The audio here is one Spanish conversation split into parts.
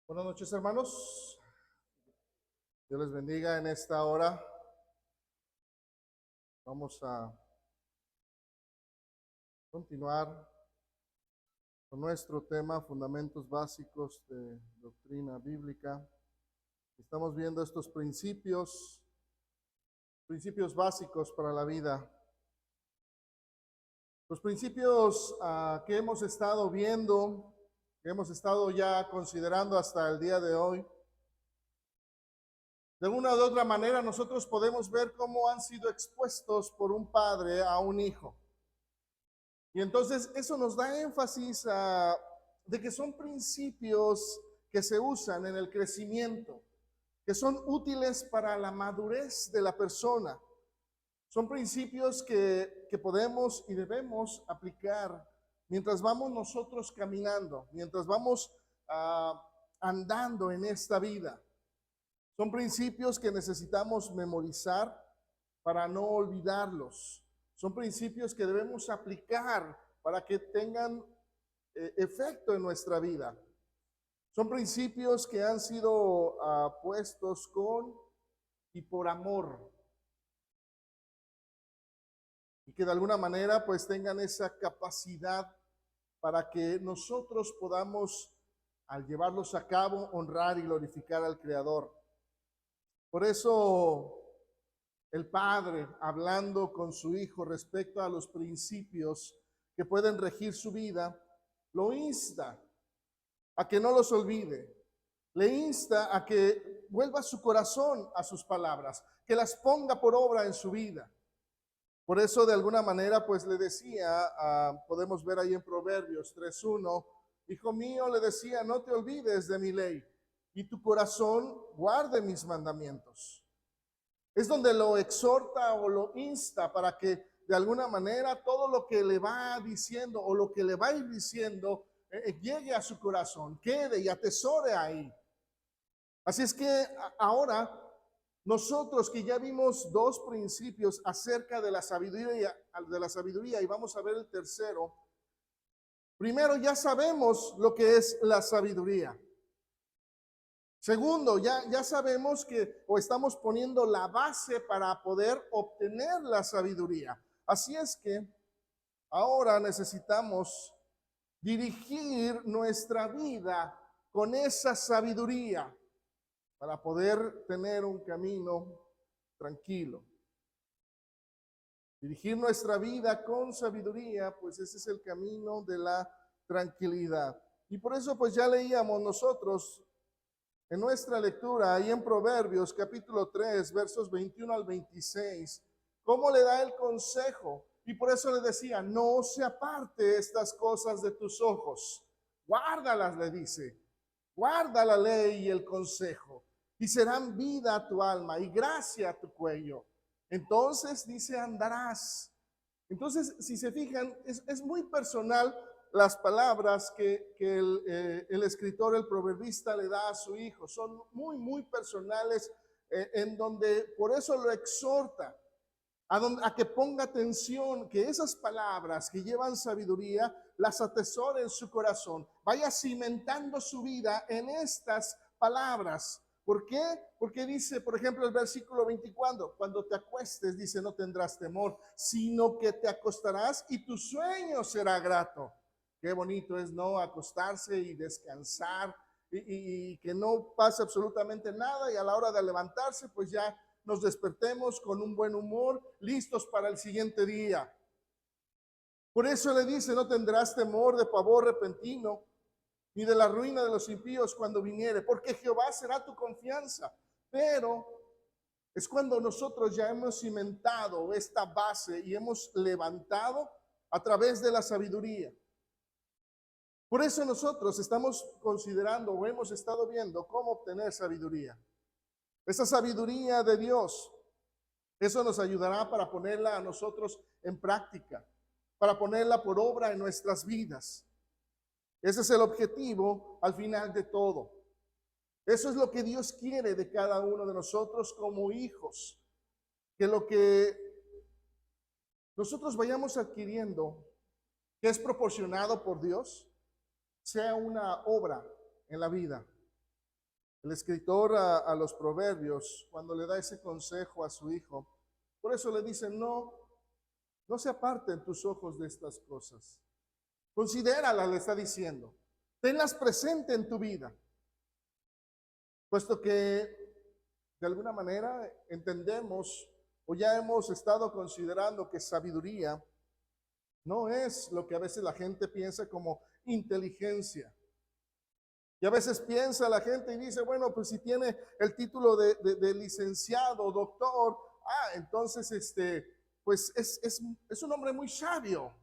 Buenas noches, hermanos. Dios les bendiga en esta hora. Vamos a continuar con nuestro tema, fundamentos básicos de doctrina bíblica. Estamos viendo estos principios básicos para la vida. Los principios que hemos estado viendo, que hemos estado ya considerando hasta el día de hoy. De una u otra manera nosotros podemos ver cómo han sido expuestos por un padre a un hijo. Y entonces eso nos da énfasis de que son principios que se usan en el crecimiento, que son útiles para la madurez de la persona. Son principios que podemos y debemos aplicar mientras vamos nosotros caminando, mientras vamos andando en esta vida. Son principios que necesitamos memorizar para no olvidarlos. Son principios que debemos aplicar para que tengan efecto en nuestra vida. Son principios que han sido puestos con y por amor. Y que de alguna manera pues tengan esa capacidad para que nosotros podamos, al llevarlos a cabo, honrar y glorificar al Creador. Por eso el padre, hablando con su hijo respecto a los principios que pueden regir su vida, lo insta a que no los olvide. Le insta a que vuelva su corazón a sus palabras, que las ponga por obra en su vida. Por eso de alguna manera pues le decía, podemos ver ahí en Proverbios 3:1, hijo mío, le decía, no te olvides de mi ley y tu corazón guarde mis mandamientos. Es donde lo exhorta o lo insta para que de alguna manera todo lo que le va diciendo o lo que le va a ir diciendo llegue a su corazón, quede y atesore ahí. Así es que ahora nosotros que ya vimos dos principios acerca de la sabiduría y vamos a ver el tercero. Primero, ya sabemos lo que es la sabiduría. Segundo, ya sabemos que o estamos poniendo la base para poder obtener la sabiduría. Así es que ahora necesitamos dirigir nuestra vida con esa sabiduría para poder tener un camino tranquilo. Dirigir nuestra vida con sabiduría, pues ese es el camino de la tranquilidad. Y por eso pues ya leíamos nosotros en nuestra lectura, ahí en Proverbios capítulo 3, versos 21 al 26, cómo le da el consejo. Y por eso le decía, no se aparte estas cosas de tus ojos. Guárdalas, le dice. Guarda la ley y el consejo, y serán vida a tu alma y gracia a tu cuello. Entonces dice, andarás. Entonces, si se fijan, es muy personal las palabras que el escritor, el proverbista le da a su hijo. Son muy personales, en donde por eso lo exhorta a que ponga atención, que esas palabras que llevan sabiduría las atesore en su corazón, vaya cimentando su vida en estas palabras. ¿Por qué? Porque dice, por ejemplo, el versículo 24, cuando te acuestes, dice, no tendrás temor, sino que te acostarás y tu sueño será grato. Qué bonito es no acostarse y descansar y que no pase absolutamente nada, y a la hora de levantarse pues ya nos despertemos con un buen humor, listos para el siguiente día. Por eso le dice, no tendrás temor de pavor repentino, ni de la ruina de los impíos cuando viniere, porque Jehová será tu confianza. Pero es cuando nosotros ya hemos cimentado esta base y hemos levantado a través de la sabiduría. Por eso nosotros estamos considerando o hemos estado viendo cómo obtener sabiduría. Esa sabiduría de Dios, eso nos ayudará para ponerla a nosotros en práctica, para ponerla por obra en nuestras vidas. Ese es el objetivo al final de todo. Eso es lo que Dios quiere de cada uno de nosotros como hijos. Que lo que nosotros vayamos adquiriendo, que es proporcionado por Dios, sea una obra en la vida. El escritor a los proverbios, cuando le da ese consejo a su hijo, por eso le dice, no se aparten tus ojos de estas cosas. Considéralas, le está diciendo. Tenlas presente en tu vida. Puesto que de alguna manera entendemos o ya hemos estado considerando que sabiduría no es lo que a veces la gente piensa como inteligencia. Y a veces piensa la gente y dice, bueno, pues si tiene el título de licenciado, doctor, entonces pues es un hombre muy sabio.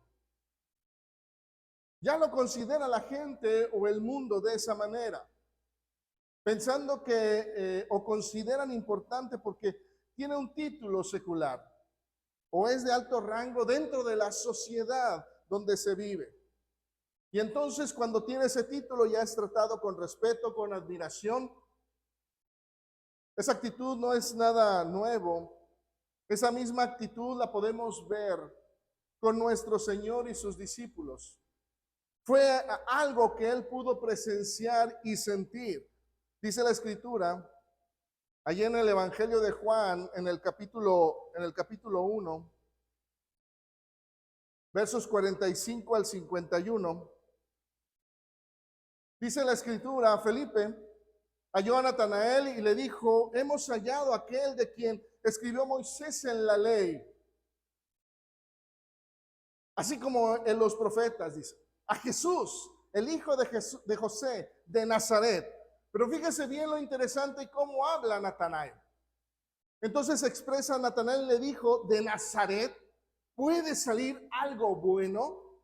Ya lo considera la gente o el mundo de esa manera, pensando que o consideran importante porque tiene un título secular o es de alto rango dentro de la sociedad donde se vive. Y entonces cuando tiene ese título ya es tratado con respeto, con admiración. Esa actitud no es nada nuevo. Esa misma actitud la podemos ver con nuestro Señor y sus discípulos. Fue algo que él pudo presenciar y sentir. Dice la Escritura, allí en el Evangelio de Juan, en el capítulo 1, versos 45 al 51, dice la Escritura, Felipe halló a Natanael y le dijo, hemos hallado a aquel de quien escribió Moisés en la ley, así como en los profetas, dice, a Jesús, el hijo de José, de Nazaret. Pero fíjese bien lo interesante cómo habla Natanael. Entonces expresa Natanael, le dijo, de Nazaret, ¿puede salir algo bueno?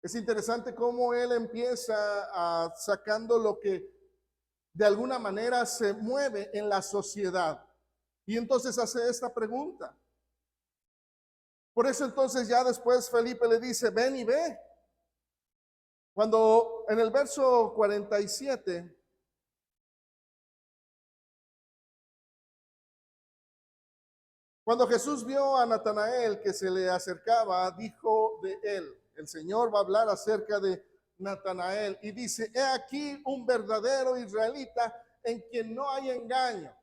Es interesante cómo él empieza sacando lo que de alguna manera se mueve en la sociedad. Y entonces hace esta pregunta. Por eso entonces ya después Felipe le dice, ven y ve. Cuando en el verso 47, cuando Jesús vio a Natanael que se le acercaba, dijo de él, el Señor va a hablar acerca de Natanael y dice, he aquí un verdadero israelita en quien no hay engaño.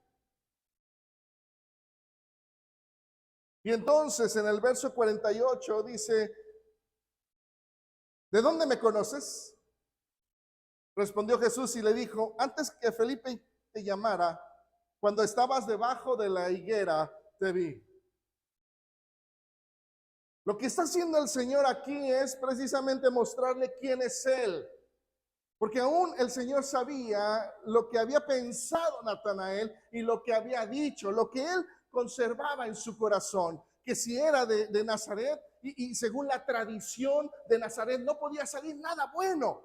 Y entonces en el verso 48 dice, ¿de dónde me conoces? Respondió Jesús y le dijo, antes que Felipe te llamara, cuando estabas debajo de la higuera, te vi. Lo que está haciendo el Señor aquí es precisamente mostrarle quién es Él. Porque aún el Señor sabía lo que había pensado Natanael y lo que había dicho, lo que él conservaba en su corazón, que si era de Nazaret y según la tradición de Nazaret no podía salir nada bueno.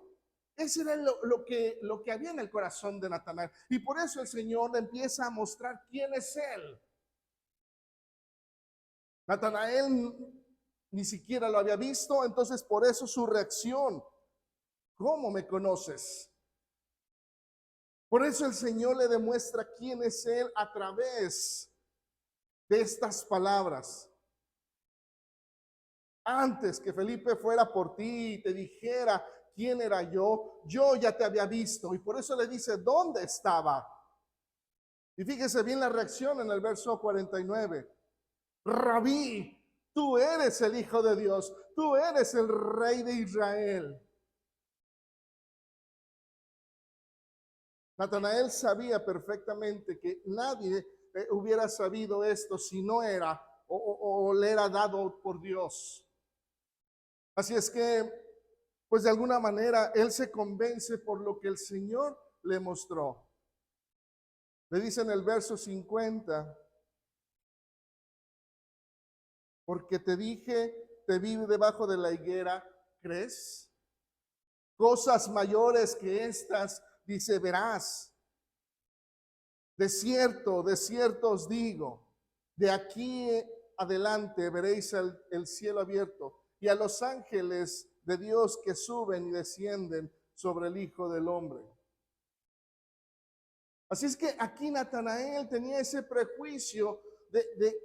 Ese era lo que había en el corazón de Natanael. Y por eso el Señor le empieza a mostrar quién es Él. Natanael ni siquiera lo había visto, entonces por eso su reacción. ¿Cómo me conoces? Por eso el Señor le demuestra quién es Él a través de estas palabras. Antes que Felipe fuera por ti y te dijera quién era yo ya te había visto. Y por eso le dice, ¿dónde estaba? Y fíjese bien la reacción en el verso 49. Rabí, tú eres el Hijo de Dios, tú eres el Rey de Israel. Natanael sabía perfectamente que nadie hubiera sabido esto si no era o le era dado por Dios. Así es que, pues de alguna manera, él se convence por lo que el Señor le mostró. Le dice en el verso 50, porque te dije, te vi debajo de la higuera, ¿crees? Cosas mayores que estas, dice, verás. De cierto os digo, de aquí adelante veréis el cielo abierto y a los ángeles de Dios que suben y descienden sobre el Hijo del Hombre. Así es que aquí Natanael tenía ese prejuicio de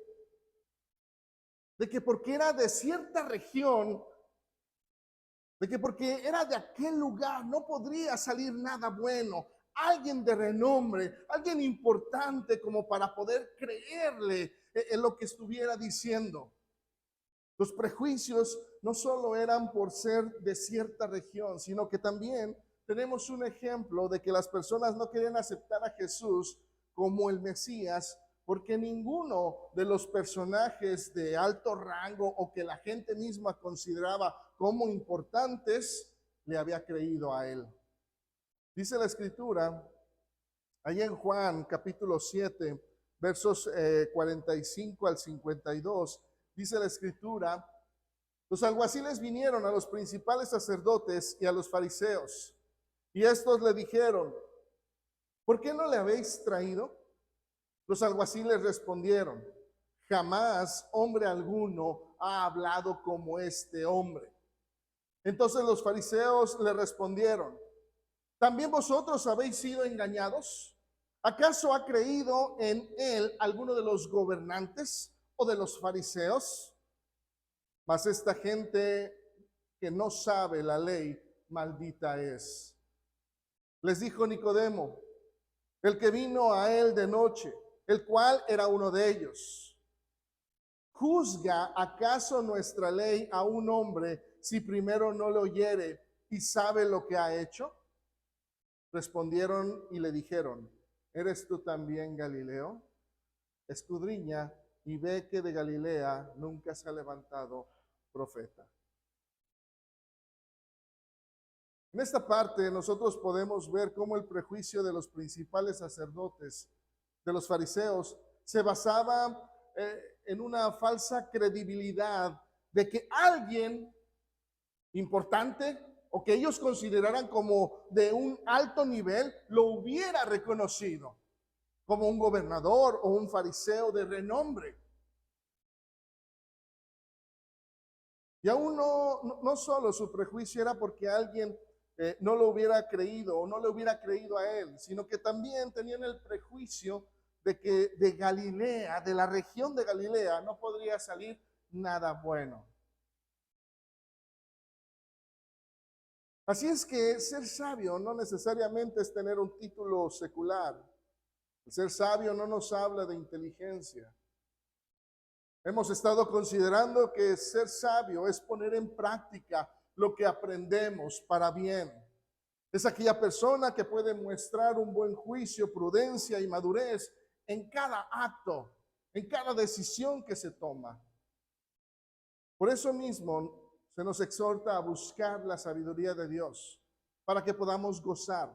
que porque era de cierta región, De que porque era de aquel lugar no podría salir nada bueno. Alguien de renombre, alguien importante como para poder creerle en lo que estuviera diciendo. Los prejuicios no solo eran por ser de cierta región, sino que también tenemos un ejemplo de que las personas no querían aceptar a Jesús como el Mesías, porque ninguno de los personajes de alto rango o que la gente misma consideraba como importantes le había creído a él. Dice la Escritura, allá en Juan capítulo 7, versos 45 al 52, dice la Escritura, los alguaciles vinieron a los principales sacerdotes y a los fariseos, y estos le dijeron, ¿por qué no le habéis traído? Los alguaciles respondieron, jamás hombre alguno ha hablado como este hombre. Entonces los fariseos le respondieron, ¿también vosotros habéis sido engañados? ¿Acaso ha creído en él alguno de los gobernantes o de los fariseos? Mas esta gente que no sabe la ley, maldita es. Les dijo Nicodemo, el que vino a él de noche, el cual era uno de ellos. ¿Juzga acaso nuestra ley a un hombre si primero no lo oyere y sabe lo que ha hecho? Respondieron y le dijeron, ¿eres tú también Galileo? Escudriña y ve que de Galilea nunca se ha levantado profeta. En esta parte nosotros podemos ver cómo el prejuicio de los principales sacerdotes, de los fariseos, se basaba en una falsa credibilidad de que alguien importante o que ellos consideraran como de un alto nivel lo hubiera reconocido como un gobernador o un fariseo de renombre. Y aún no solo su prejuicio era porque alguien no lo hubiera creído o no le hubiera creído a él, sino que también tenían el prejuicio de que de Galilea, de la región de Galilea, no podría salir nada bueno. Así es que ser sabio no necesariamente es tener un título secular. El ser sabio no nos habla de inteligencia. Hemos estado considerando que ser sabio es poner en práctica lo que aprendemos para bien. Es aquella persona que puede mostrar un buen juicio, prudencia y madurez en cada acto, en cada decisión que se toma. Por eso mismo se nos exhorta a buscar la sabiduría de Dios para que podamos gozar.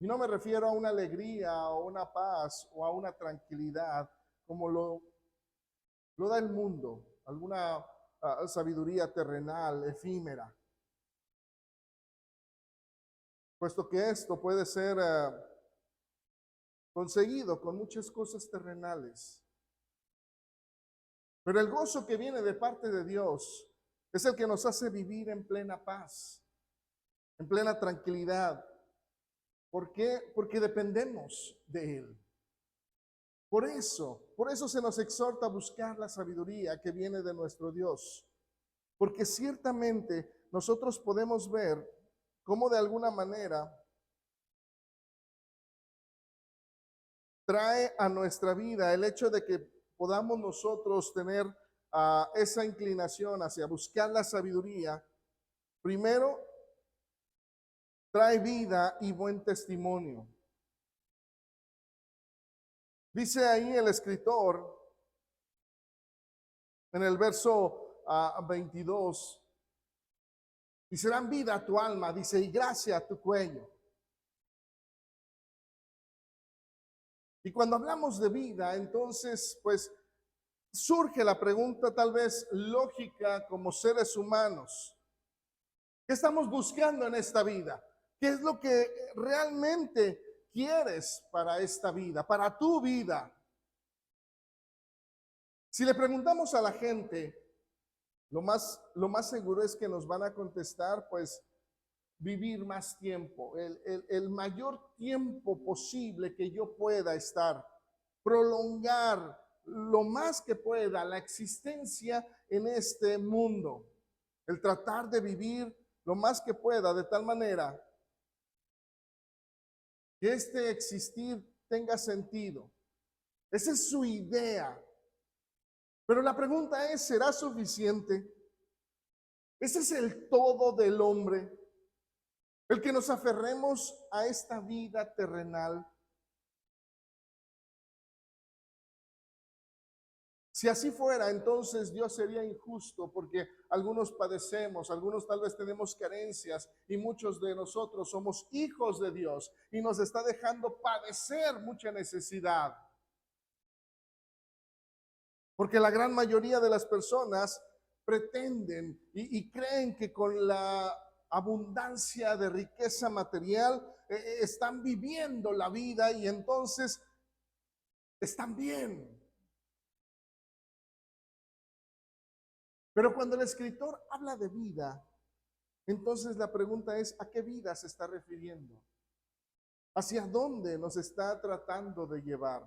Y no me refiero a una alegría o una paz o a una tranquilidad como lo da el mundo, alguna sabiduría terrenal, efímera. Puesto que esto puede ser conseguido con muchas cosas terrenales. Pero el gozo que viene de parte de Dios es el que nos hace vivir en plena paz, en plena tranquilidad. ¿Por qué? Porque dependemos de Él. Por eso se nos exhorta a buscar la sabiduría que viene de nuestro Dios. Porque ciertamente nosotros podemos ver cómo de alguna manera trae a nuestra vida el hecho de que podamos nosotros tener esa inclinación hacia buscar la sabiduría. Primero, trae vida y buen testimonio. Dice ahí el escritor en el verso 22, y serán vida a tu alma, dice, y gracia a tu cuello. Y cuando hablamos de vida, entonces, pues, surge la pregunta tal vez lógica como seres humanos. ¿Qué estamos buscando en esta vida? ¿Qué es lo que realmente quieres para esta vida, para tu vida? Si le preguntamos a la gente, lo más seguro es que nos van a contestar, pues, vivir más tiempo, el mayor tiempo posible que yo pueda estar, prolongar lo más que pueda la existencia en este mundo. el tratar de vivir lo más que pueda de tal manera que este existir tenga sentido. Esa es su idea. Pero la pregunta es, ¿será suficiente? Ese es el todo del hombre, el que nos aferremos a esta vida terrenal. Si así fuera, entonces Dios sería injusto porque algunos padecemos, algunos tal vez tenemos carencias y muchos de nosotros somos hijos de Dios y nos está dejando padecer mucha necesidad. Porque la gran mayoría de las personas pretenden y creen que con la abundancia de riqueza material están viviendo la vida y entonces están bien. Pero cuando el escritor habla de vida, entonces la pregunta es, ¿a qué vida se está refiriendo? ¿Hacia dónde nos está tratando de llevar?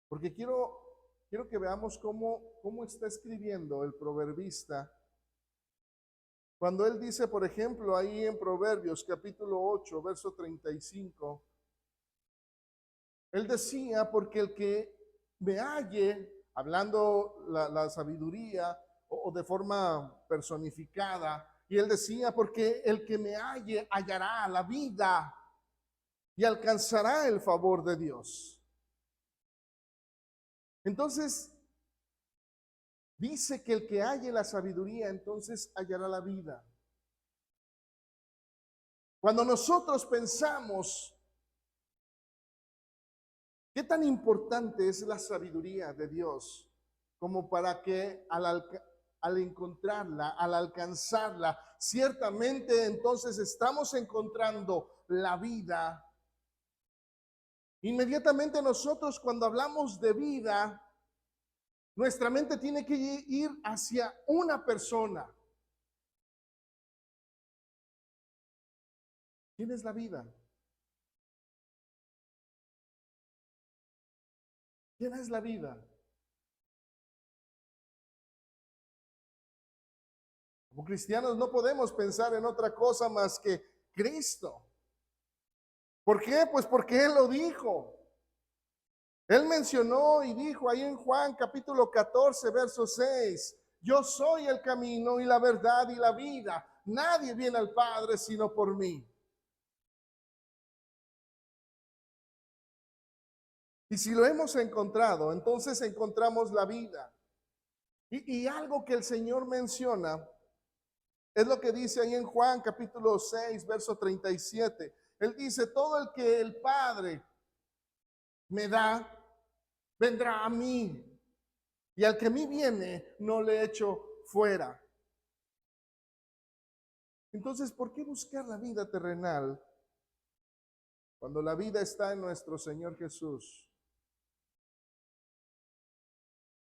Porque quiero que veamos cómo está escribiendo el proverbista. Cuando él dice, por ejemplo, ahí en Proverbios capítulo 8, verso 35, él decía, porque el que me halle, hablando la sabiduría o de forma personificada, y él decía, porque el que me halle hallará la vida y alcanzará el favor de Dios. Entonces, dice que el que halle la sabiduría, entonces hallará la vida. Cuando nosotros pensamos, ¿qué tan importante es la sabiduría de Dios como para que al encontrarla, al alcanzarla, ciertamente entonces estamos encontrando la vida? Inmediatamente nosotros cuando hablamos de vida, nuestra mente tiene que ir hacia una persona. ¿Quién es la vida? ¿Quién es la vida? Como cristianos no podemos pensar en otra cosa más que Cristo. ¿Por qué? Pues porque Él lo dijo. Él mencionó y dijo ahí en Juan capítulo 14, verso 6, yo soy el camino y la verdad y la vida. Nadie viene al Padre sino por mí. Y si lo hemos encontrado, entonces encontramos la vida. Y algo que el Señor menciona es lo que dice ahí en Juan capítulo 6, verso 37. Él dice, todo el que el Padre me da, vendrá a mí. Y al que a mí viene, no le echo fuera. Entonces, ¿por qué buscar la vida terrenal cuando la vida está en nuestro Señor Jesús?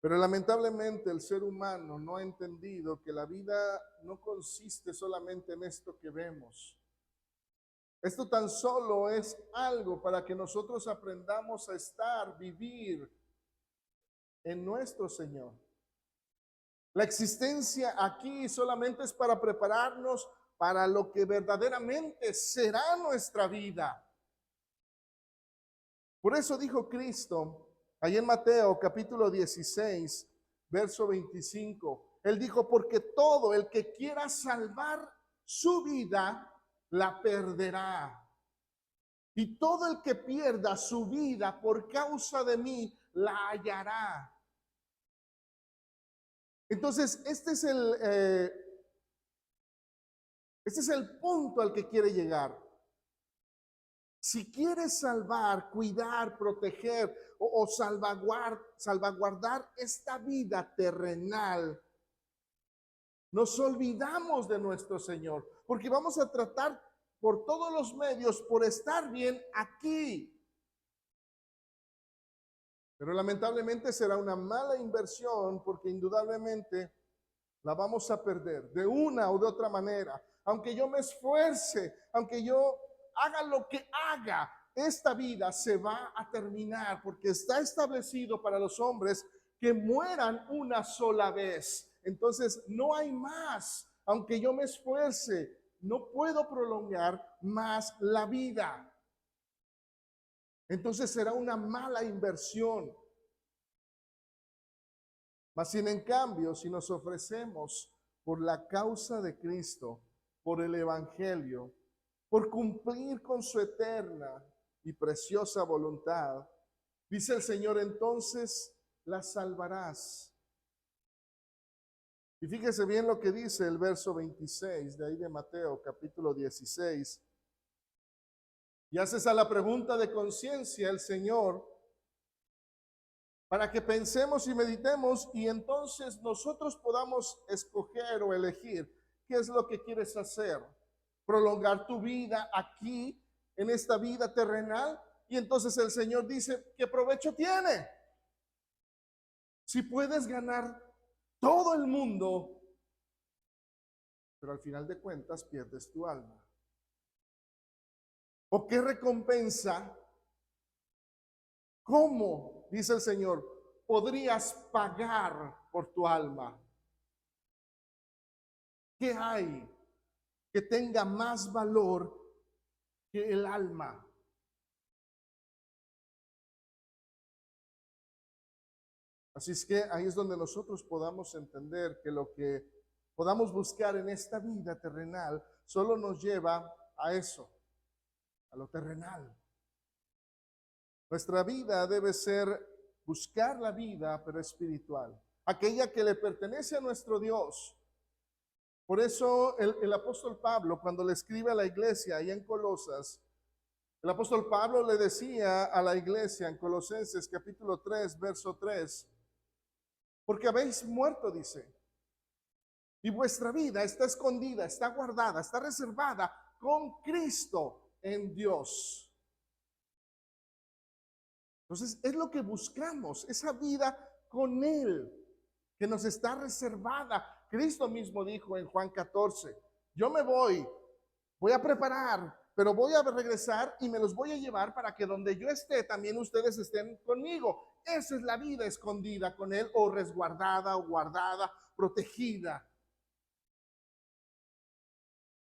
Pero lamentablemente el ser humano no ha entendido que la vida no consiste solamente en esto que vemos. Esto tan solo es algo para que nosotros aprendamos a estar, vivir en nuestro Señor. La existencia aquí solamente es para prepararnos para lo que verdaderamente será nuestra vida. Por eso dijo Cristo, ahí en Mateo capítulo 16, verso 25, Él dijo, porque todo el que quiera salvar su vida, la perderá. Y todo el que pierda su vida por causa de mí, la hallará. Entonces, este es el punto al que quiere llegar. Si quieres salvar, cuidar, proteger o salvaguardar esta vida terrenal, nos olvidamos de nuestro Señor, porque vamos a tratar por todos los medios por estar bien aquí. Pero lamentablemente será una mala inversión porque indudablemente la vamos a perder de una o de otra manera. Aunque yo me esfuerce, aunque yo haga lo que haga, esta vida se va a terminar porque está establecido para los hombres que mueran una sola vez. entonces no hay más. Aunque yo me esfuerce, no puedo prolongar más la vida. Entonces será una mala inversión. Mas sin en cambio, si nos ofrecemos por la causa de Cristo, por el Evangelio, por cumplir con su eterna y preciosa voluntad, dice el Señor, entonces la salvarás. Y fíjese bien lo que dice el verso 26 de ahí de Mateo, capítulo 16. Y haces a la pregunta de conciencia el Señor para que pensemos y meditemos y entonces nosotros podamos escoger o elegir qué es lo que quieres hacer. Prolongar tu vida aquí, en esta vida terrenal. Y entonces el Señor dice, ¿qué provecho tiene? Si puedes ganar todo el mundo, pero al final de cuentas pierdes tu alma. ¿O qué recompensa? ¿Cómo, dice el Señor, podrías pagar por tu alma? ¿Qué hay que tenga más valor que el alma? Así es que ahí es donde nosotros podamos entender que lo que podamos buscar en esta vida terrenal solo nos lleva a eso, a lo terrenal. Nuestra vida debe ser buscar la vida, pero espiritual, aquella que le pertenece a nuestro Dios. Por eso el apóstol Pablo, cuando le escribe a la iglesia ahí en Colosas, el apóstol Pablo le decía a la iglesia en Colosenses capítulo 3, verso 3, porque habéis muerto, dice, y vuestra vida está escondida, está guardada, está reservada con Cristo en Dios. Entonces es lo que buscamos, esa vida con Él, que nos está reservada. Cristo mismo dijo en Juan 14, yo me voy a preparar, pero voy a regresar y me los voy a llevar para que donde yo esté, también ustedes estén conmigo. Esa es la vida escondida con Él, o resguardada, o guardada, protegida.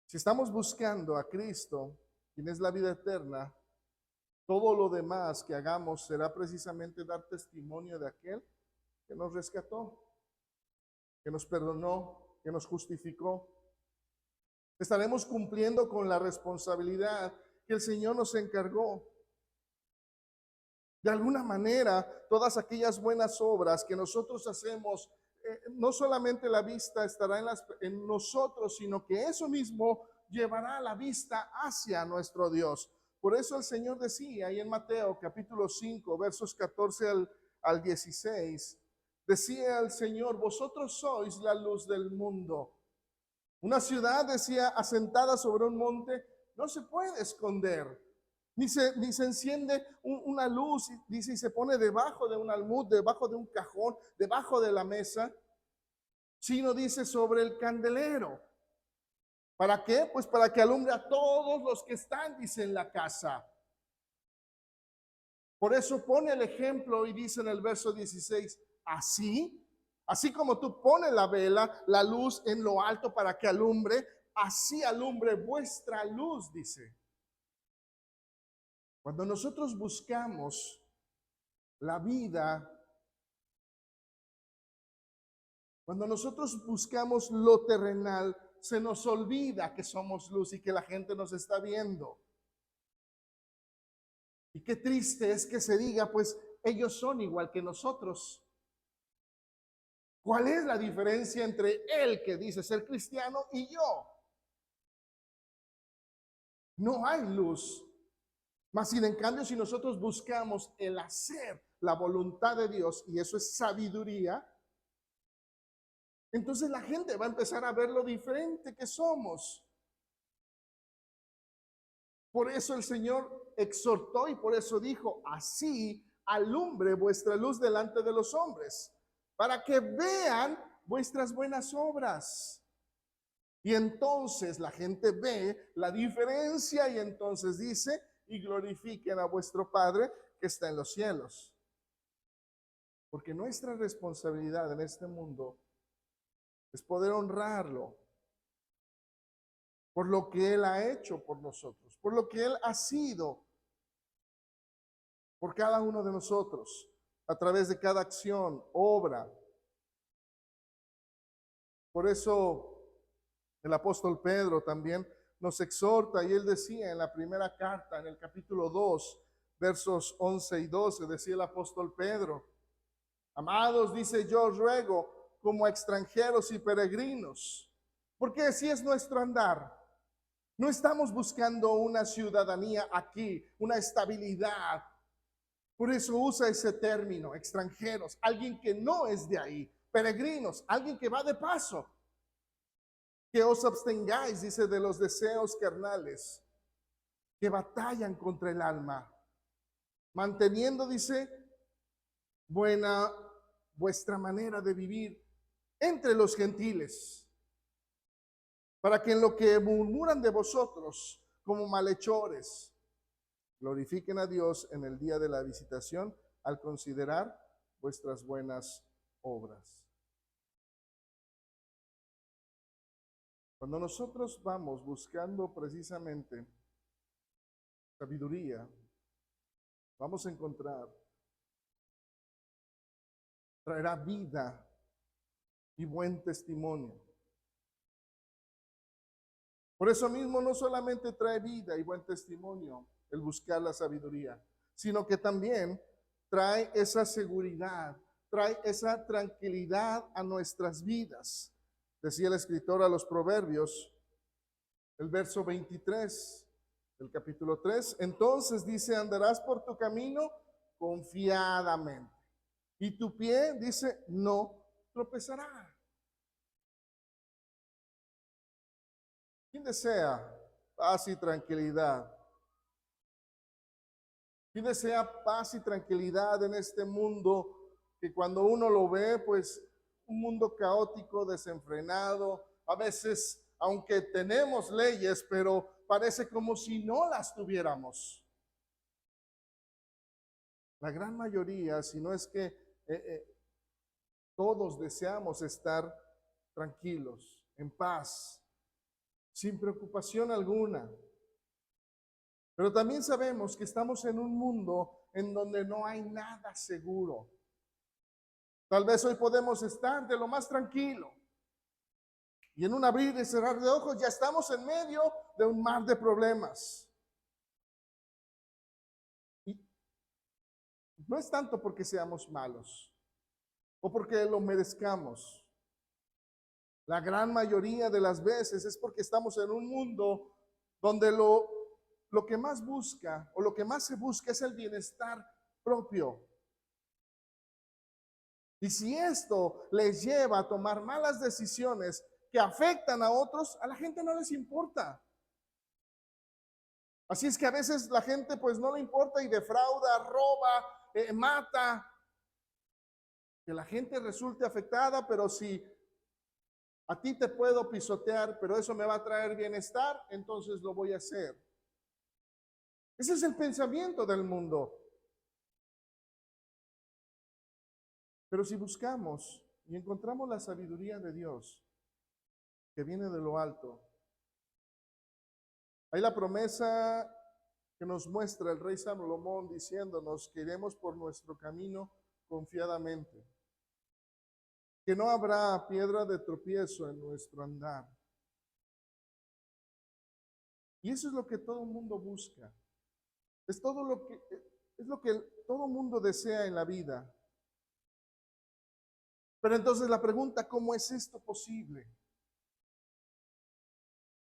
Si estamos buscando a Cristo, quien es la vida eterna, todo lo demás que hagamos será precisamente dar testimonio de aquel que nos rescató, que nos perdonó, que nos justificó. Estaremos cumpliendo con la responsabilidad que el Señor nos encargó. De alguna manera, todas aquellas buenas obras que nosotros hacemos, no solamente la vista estará en nosotros, sino que eso mismo llevará la vista hacia nuestro Dios. Por eso el Señor decía ahí en Mateo capítulo 5, versos 14 al 16, decía el Señor, vosotros sois la luz del mundo. Una ciudad, decía, asentada sobre un monte, no se puede esconder. Ni se enciende una luz, dice, y se pone debajo de un almud, debajo de un cajón, debajo de la mesa, sino dice sobre el candelero. ¿Para qué? Pues para que alumbre a todos los que están, dice, en la casa. Por eso pone el ejemplo y dice en el verso 16, así como tú pones la vela, la luz en lo alto para que alumbre, así alumbre vuestra luz, dice. Cuando nosotros buscamos la vida, cuando nosotros buscamos lo terrenal, se nos olvida que somos luz y que la gente nos está viendo. Y qué triste es que se diga, pues ellos son igual que nosotros. ¿Cuál es la diferencia entre él que dice ser cristiano y yo? No hay luz. Mas sin en cambio, si nosotros buscamos el hacer la voluntad de Dios, y eso es sabiduría, entonces la gente va a empezar a ver lo diferente que somos. Por eso el Señor exhortó y por eso dijo, así alumbre vuestra luz delante de los hombres, para que vean vuestras buenas obras. Y entonces la gente ve la diferencia y entonces dice, y glorifiquen a vuestro Padre que está en los cielos. Porque nuestra responsabilidad en este mundo es poder honrarlo por lo que Él ha hecho por nosotros, por lo que Él ha sido por cada uno de nosotros, a través de cada acción, obra. Por eso el apóstol Pedro también nos exhorta, y él decía en la primera carta, en el capítulo 2, versos 11 y 12, decía el apóstol Pedro: amados, dice, yo os ruego como extranjeros y peregrinos, porque así es nuestro andar. No estamos buscando una ciudadanía aquí, una estabilidad. Por eso usa ese término, extranjeros, alguien que no es de ahí, peregrinos, alguien que va de paso. Que os abstengáis, dice, de los deseos carnales que batallan contra el alma, manteniendo, dice, buena vuestra manera de vivir entre los gentiles, para que en lo que murmuran de vosotros como malhechores, glorifiquen a Dios en el día de la visitación al considerar vuestras buenas obras. Cuando nosotros vamos buscando precisamente sabiduría, vamos a encontrar, traerá vida y buen testimonio. Por eso mismo no solamente trae vida y buen testimonio el buscar la sabiduría, sino que también trae esa seguridad, trae esa tranquilidad a nuestras vidas. Decía el escritor a los Proverbios, el verso 23 del capítulo 3, entonces dice, andarás por tu camino confiadamente, y tu pie, dice, no tropezará. ¿Quién desea paz y tranquilidad? ¿Quién desea paz y tranquilidad en este mundo que cuando uno lo ve, pues un mundo caótico, desenfrenado, a veces, aunque tenemos leyes, pero parece como si no las tuviéramos? La gran mayoría, si no es que todos deseamos estar tranquilos, en paz, sin preocupación alguna. Pero también sabemos que estamos en un mundo en donde no hay nada seguro. Tal vez hoy podemos estar de lo más tranquilo, y en un abrir y cerrar de ojos ya estamos en medio de un mar de problemas. Y no es tanto porque seamos malos o porque lo merezcamos. La gran mayoría de las veces es porque estamos en un mundo donde lo que más busca o lo que más se busca es el bienestar propio. Y si esto les lleva a tomar malas decisiones que afectan a otros, a la gente no les importa. Así es que a veces la gente pues no le importa y defrauda, roba, mata. Que la gente resulte afectada, pero si a ti te puedo pisotear, pero eso me va a traer bienestar, entonces lo voy a hacer. Ese es el pensamiento del mundo. Pero si buscamos y encontramos la sabiduría de Dios que viene de lo alto, hay la promesa que nos muestra el rey Salomón diciéndonos que iremos por nuestro camino confiadamente, que no habrá piedra de tropiezo en nuestro andar. Y eso es lo que todo el mundo busca. Es lo que todo mundo desea en la vida. Pero entonces la pregunta, ¿cómo es esto posible?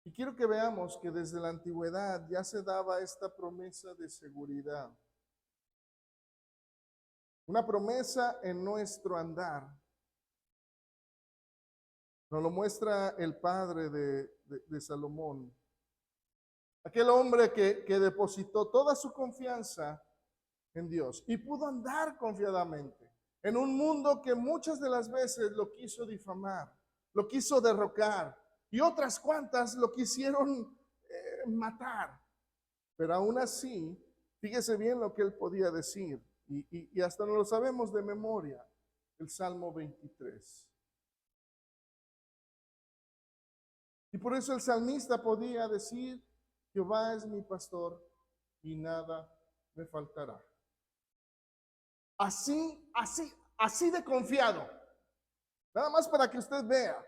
Y quiero que veamos que desde la antigüedad ya se daba esta promesa de seguridad. Una promesa en nuestro andar. Nos lo muestra el padre de Salomón. Aquel hombre que depositó toda su confianza en Dios y pudo andar confiadamente en un mundo que muchas de las veces lo quiso difamar, lo quiso derrocar y otras cuantas lo quisieron matar. Pero aún así, fíjese bien lo que él podía decir y hasta no lo sabemos de memoria, el Salmo 23. Y por eso el salmista podía decir, Jehová es mi pastor y nada me faltará. Así de confiado. Nada más para que usted vea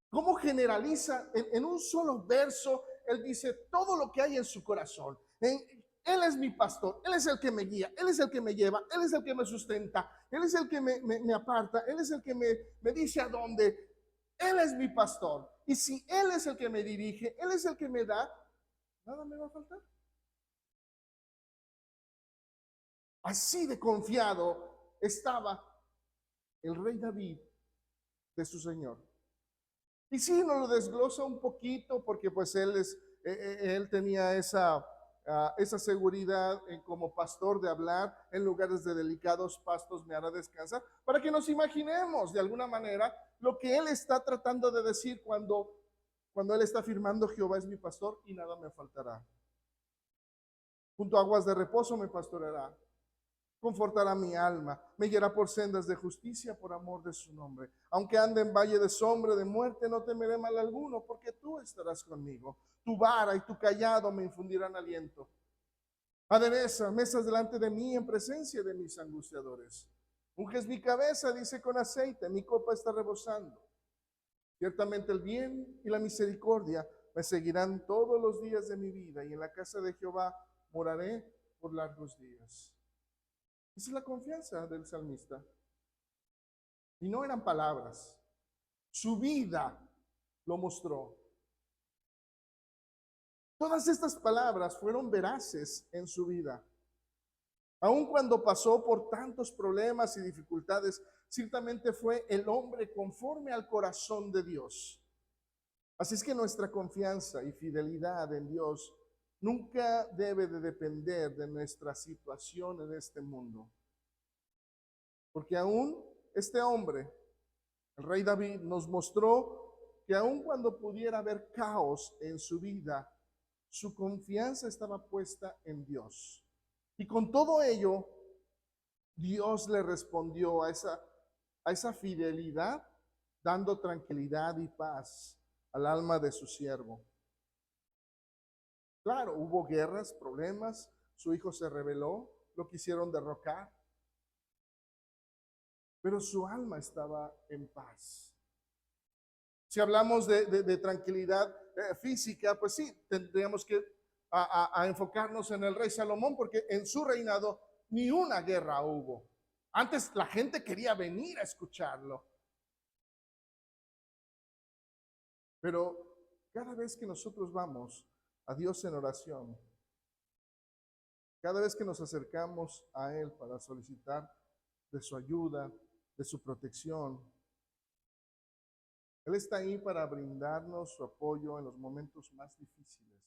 cómo generaliza en un solo verso. Él dice todo lo que hay en su corazón. Él es mi pastor, Él es el que me guía, Él es el que me lleva, Él es el que me sustenta, Él es el que me aparta, Él es el que me dice a dónde. Él es mi pastor. Y si Él es el que me dirige, Él es el que me da, nada me va a faltar. Así de confiado estaba el rey David de su Señor. Y sí, nos lo desglosa un poquito porque pues él tenía esa seguridad como pastor de hablar en lugares de delicados pastos me hará descansar, para que nos imaginemos de alguna manera lo que él está tratando de decir cuando él está afirmando Jehová es mi pastor y nada me faltará. Junto a aguas de reposo me pastoreará. Confortará mi alma, me guiará por sendas de justicia por amor de su nombre. Aunque ande en valle de sombra de muerte, no temeré mal alguno, porque tú estarás conmigo. Tu vara y tu callado me infundirán aliento. Adereza mesas delante de mí en presencia de mis angustiadores. Unges mi cabeza, dice, con aceite, mi copa está rebosando. Ciertamente el bien y la misericordia me seguirán todos los días de mi vida, y en la casa de Jehová moraré por largos días. Esa es la confianza del salmista. Y no eran palabras. Su vida lo mostró. Todas estas palabras fueron veraces en su vida. Aun cuando pasó por tantos problemas y dificultades, ciertamente fue el hombre conforme al corazón de Dios. Así es que nuestra confianza y fidelidad en Dios nunca debe de depender de nuestra situación en este mundo. Porque aún este hombre, el rey David, nos mostró que aun cuando pudiera haber caos en su vida, su confianza estaba puesta en Dios. Y con todo ello, Dios le respondió a esa fidelidad, dando tranquilidad y paz al alma de su siervo. Claro, hubo guerras, problemas, su hijo se rebeló, lo quisieron derrocar, pero su alma estaba en paz. Si hablamos de tranquilidad física, pues sí, tendríamos que enfocarnos en el rey Salomón, porque en su reinado ni una guerra hubo. Antes la gente quería venir a escucharlo. Pero cada vez que nosotros vamos a Dios en oración, cada vez que nos acercamos a Él para solicitar de su ayuda, de su protección, Él está ahí para brindarnos su apoyo en los momentos más difíciles.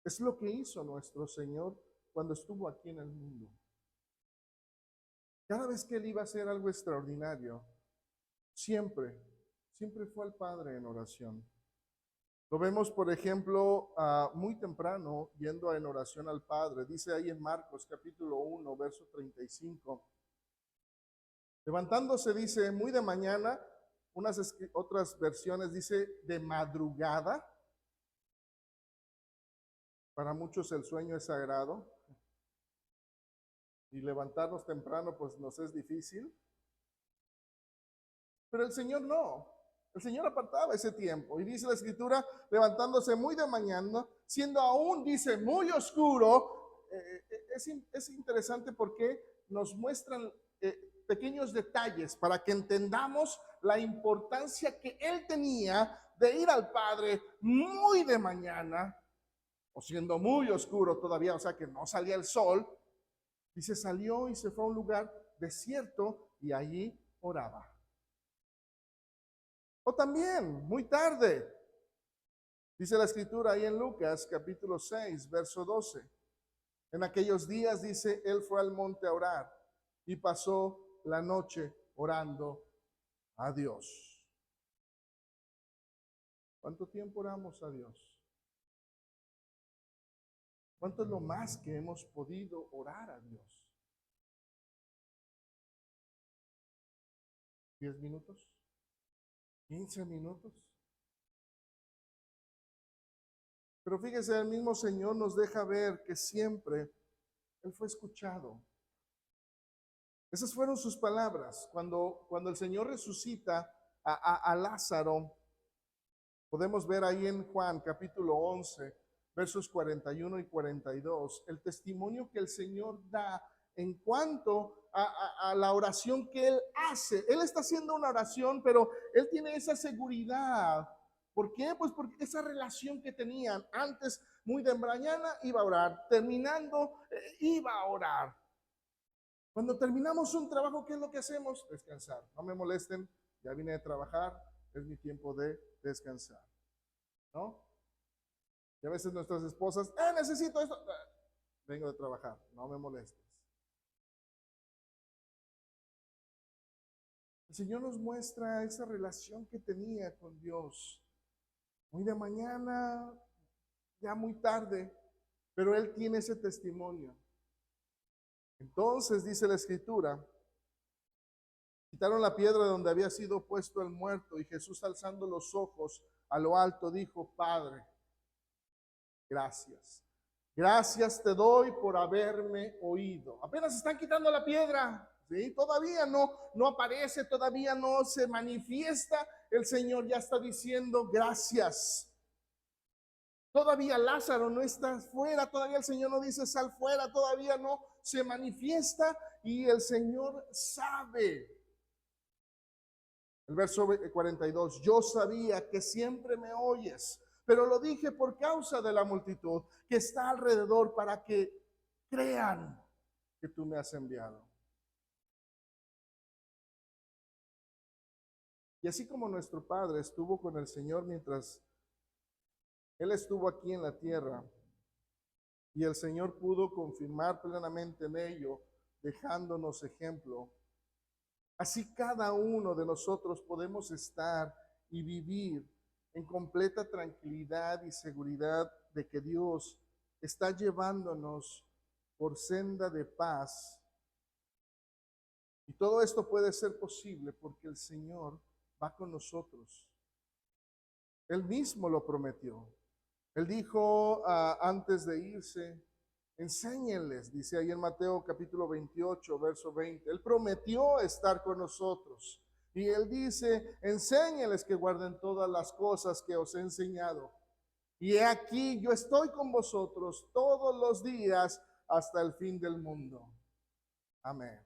Es lo que hizo nuestro Señor cuando estuvo aquí en el mundo. Cada vez que Él iba a hacer algo extraordinario, siempre fue al Padre en oración. Lo vemos, por ejemplo, muy temprano yendo en oración al Padre. Dice ahí en Marcos capítulo 1, verso 35. Levantándose, dice, muy de mañana, otras versiones dice de madrugada. Para muchos el sueño es sagrado. Y levantarnos temprano pues nos es difícil. Pero el Señor no. El Señor apartaba ese tiempo. Y dice la Escritura, levantándose muy de mañana, siendo aún, dice, muy oscuro. Es interesante porque nos muestran pequeños detalles para que entendamos la importancia que Él tenía de ir al Padre muy de mañana, o siendo muy oscuro todavía, o sea que no salía el sol. Dice, salió y se fue a un lugar desierto y allí oraba. O también, muy tarde, dice la Escritura ahí en Lucas capítulo 6, verso 12. En aquellos días, dice, Él fue al monte a orar y pasó la noche orando a Dios. ¿Cuánto tiempo oramos a Dios? ¿Cuánto es lo más que hemos podido orar a Dios? ¿10 minutos? ¿15 minutos? Pero fíjese, el mismo Señor nos deja ver que siempre Él fue escuchado. Esas fueron sus palabras. Cuando el Señor resucita a Lázaro, podemos ver ahí en Juan capítulo 11, versos 41 y 42, el testimonio que el Señor da en cuanto a la oración que Él hace. Él está haciendo una oración, pero Él tiene esa seguridad. ¿Por qué? Pues porque esa relación que tenían antes, muy de mañana iba a orar, terminando iba a orar. Cuando terminamos un trabajo, ¿qué es lo que hacemos? Descansar. No me molesten, ya vine de trabajar, es mi tiempo de descansar. ¿No? Y a veces nuestras esposas, necesito esto. Vengo de trabajar, no me molestes. El Señor nos muestra esa relación que tenía con Dios. Muy de mañana, ya muy tarde, pero Él tiene ese testimonio. Entonces, dice la Escritura, quitaron la piedra donde había sido puesto el muerto, y Jesús, alzando los ojos a lo alto, dijo: Padre, gracias. Gracias te doy por haberme oído. Apenas están quitando la piedra, ¿sí? Todavía no aparece, todavía no se manifiesta. El Señor ya está diciendo gracias. Todavía Lázaro no está fuera, todavía el Señor no dice sal fuera, todavía no se manifiesta y el Señor sabe. El verso 42, yo sabía que siempre me oyes, pero lo dije por causa de la multitud que está alrededor, para que crean que tú me has enviado. Y así como nuestro Padre estuvo con el Señor mientras Él estuvo aquí en la tierra, y el Señor pudo confirmar plenamente en ello, dejándonos ejemplo, así cada uno de nosotros podemos estar y vivir en completa tranquilidad y seguridad de que Dios está llevándonos por senda de paz. Y todo esto puede ser posible porque el Señor va con nosotros. Él mismo lo prometió. Él dijo antes de irse, enséñenles, dice ahí en Mateo capítulo 28, verso 20. Él prometió estar con nosotros. Y Él dice, enséñenles que guarden todas las cosas que os he enseñado. Y he aquí, yo estoy con vosotros todos los días hasta el fin del mundo. Amén.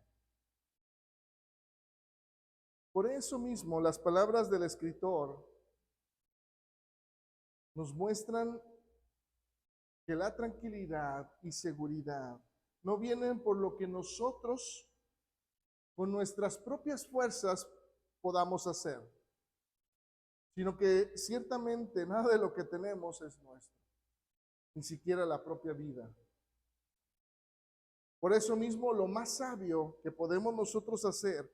Por eso mismo, las palabras del escritor nos muestran que la tranquilidad y seguridad no vienen por lo que nosotros con nuestras propias fuerzas podamos hacer, sino que ciertamente nada de lo que tenemos es nuestro, ni siquiera la propia vida. Por eso mismo, lo más sabio que podemos nosotros hacer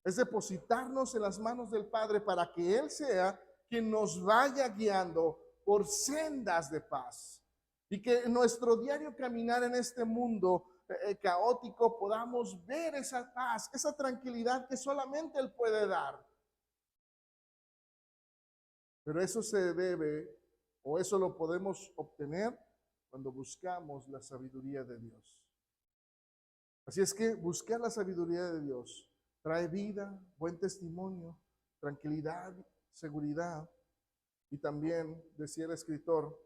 es depositarnos en las manos del Padre para que Él sea quien nos vaya guiando por sendas de paz. Y que en nuestro diario caminar en este mundo caótico podamos ver esa paz, esa tranquilidad que solamente Él puede dar. Pero eso se debe, o eso lo podemos obtener cuando buscamos la sabiduría de Dios. Así es que buscar la sabiduría de Dios trae vida, buen testimonio, tranquilidad, seguridad, y también, decía el escritor,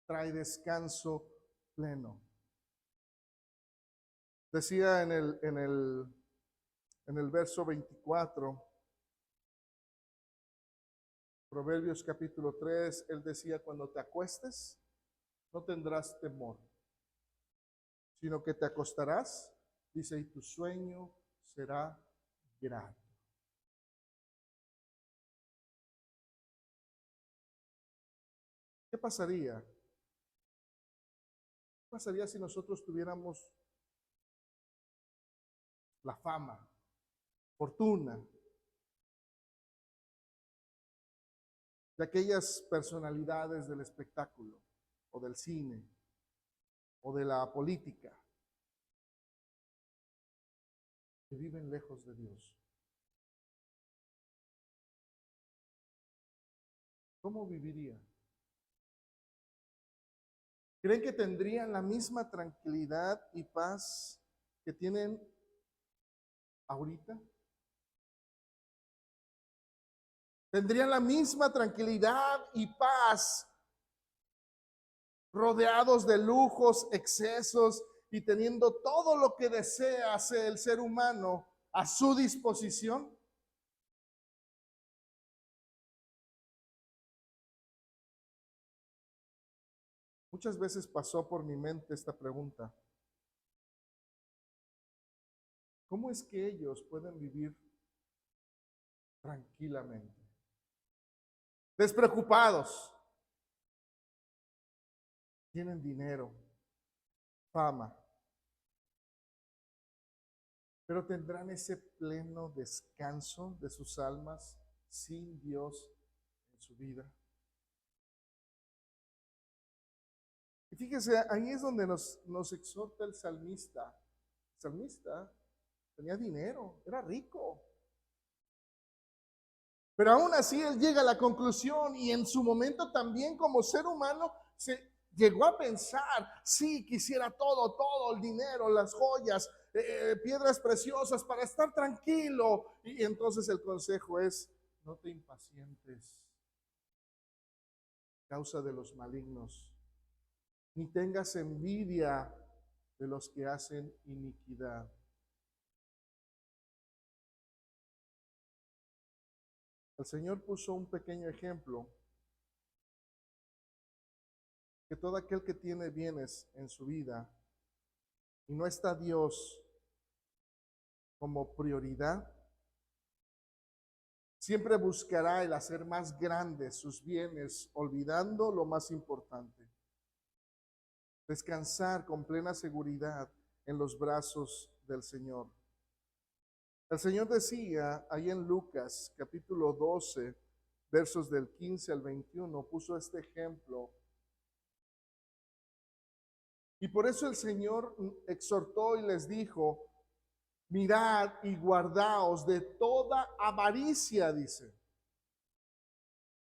trae descanso pleno. Decía en el verso 24, Proverbios capítulo 3, él decía, cuando te acuestes, no tendrás temor, sino que te acostarás, dice, y tu sueño será grato. ¿Qué pasaría? ¿Qué pasaría si nosotros tuviéramos la fama, fortuna de aquellas personalidades del espectáculo o del cine o de la política que viven lejos de Dios? ¿cómo vivirían? ¿Creen que tendrían la misma tranquilidad y paz que tienen ahorita? ¿Tendrían la misma tranquilidad y paz rodeados de lujos, excesos y teniendo todo lo que desea hacer el ser humano a su disposición? Muchas veces pasó por mi mente esta pregunta. ¿Cómo es que ellos pueden vivir tranquilamente, despreocupados? Tienen dinero, fama, pero tendrán ese pleno descanso de sus almas sin Dios en su vida. Y fíjese, ahí es donde nos exhorta el salmista. El salmista tenía dinero, era rico. Pero aún así él llega a la conclusión y en su momento también como ser humano se llegó a pensar, sí, quisiera todo el dinero, las joyas, piedras preciosas para estar tranquilo. Y entonces el consejo es, no te impacientes a causa de los malignos, ni tengas envidia de los que hacen iniquidad. El Señor puso un pequeño ejemplo, que todo aquel que tiene bienes en su vida y no está Dios como prioridad, siempre buscará el hacer más grandes sus bienes, olvidando lo más importante. Descansar con plena seguridad en los brazos del Señor. El Señor decía ahí en Lucas capítulo 12, versos del 15 al 21, puso este ejemplo. Y por eso el Señor exhortó y les dijo, mirad y guardaos de toda avaricia, dice.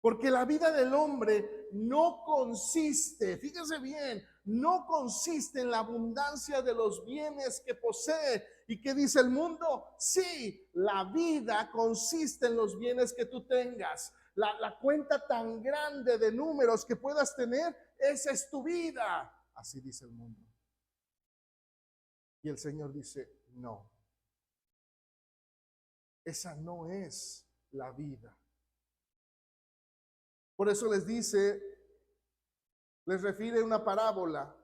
Porque la vida del hombre no consiste, fíjense bien, no consiste en la abundancia de los bienes que posee. ¿Y qué dice el mundo? Sí, la vida consiste en los bienes que tú tengas. La cuenta tan grande de números que puedas tener, esa es tu vida. Así dice el mundo. Y el Señor dice, no, esa no es la vida. Por eso les dice, les refiere una parábola.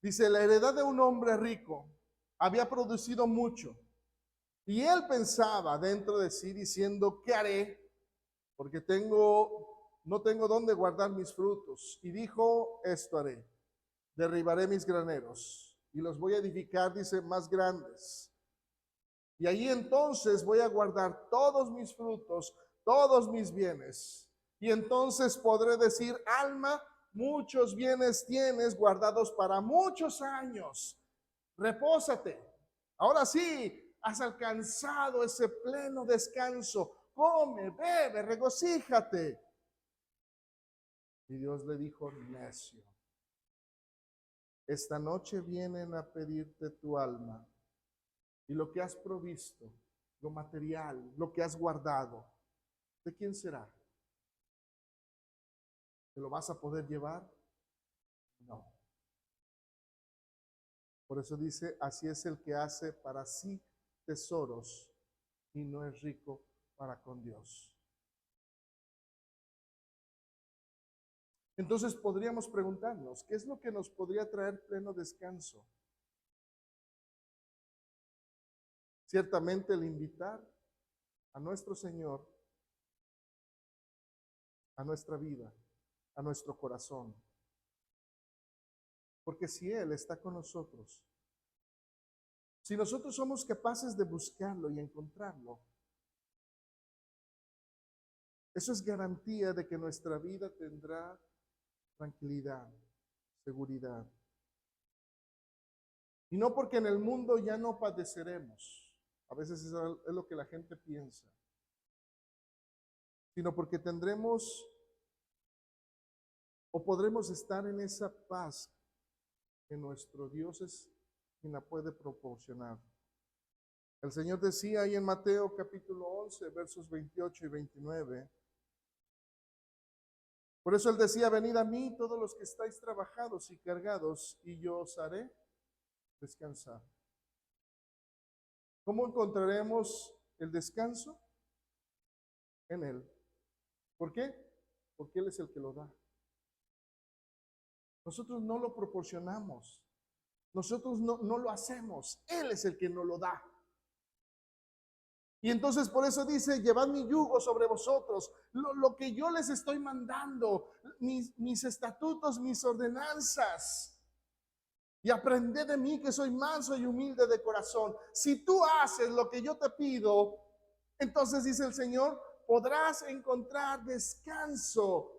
Dice, la heredad de un hombre rico había producido mucho. Y él pensaba dentro de sí diciendo, ¿qué haré? Porque no tengo dónde guardar mis frutos. Y dijo, esto haré. Derribaré mis graneros y los voy a edificar, dice, más grandes. Y ahí entonces voy a guardar todos mis frutos, todos mis bienes. Y entonces podré decir, alma, muchos bienes tienes guardados para muchos años. Repósate. Ahora sí, has alcanzado ese pleno descanso. Come, bebe, regocíjate. Y Dios le dijo, necio, esta noche vienen a pedirte tu alma. Y lo que has provisto, lo material, lo que has guardado, ¿de quién será? ¿Te lo vas a poder llevar? No. Por eso dice, así es el que hace para sí tesoros y no es rico para con Dios. Entonces podríamos preguntarnos, ¿qué es lo que nos podría traer pleno descanso? Ciertamente el invitar a nuestro Señor a nuestra vida, a nuestro corazón. Porque si Él está con nosotros, si nosotros somos capaces de buscarlo y encontrarlo, eso es garantía de que nuestra vida tendrá tranquilidad, seguridad. Y no porque en el mundo ya no padeceremos, a veces es lo que la gente piensa, sino porque tendremos o podremos estar en esa paz que nuestro Dios es quien la puede proporcionar. El Señor decía ahí en Mateo capítulo 11, versos 28 y 29. Por eso Él decía, venid a mí todos los que estáis trabajados y cargados, y yo os haré descansar. ¿Cómo encontraremos el descanso? En Él. ¿Por qué? Porque Él es el que lo da. Nosotros no lo proporcionamos. Nosotros no lo hacemos. Él es el que nos lo da. Y entonces por eso dice, llevad mi yugo sobre vosotros. Lo que yo les estoy mandando, mis estatutos, mis ordenanzas. Y aprended de mí que soy manso y humilde de corazón. Si tú haces lo que yo te pido, entonces dice el Señor, podrás encontrar descanso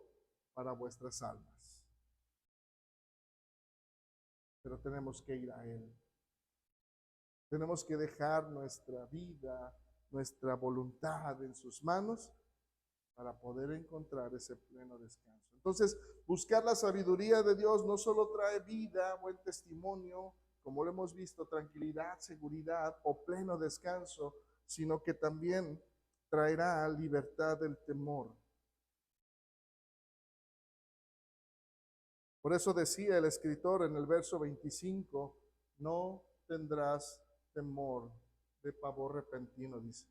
para vuestras almas. Pero tenemos que ir a Él. Tenemos que dejar nuestra vida, nuestra voluntad en sus manos para poder encontrar ese pleno descanso. Entonces, buscar la sabiduría de Dios no solo trae vida, buen testimonio, como lo hemos visto, tranquilidad, seguridad o pleno descanso, sino que también traerá libertad del temor. Por eso decía el escritor en el verso 25, no tendrás temor de pavor repentino, dice,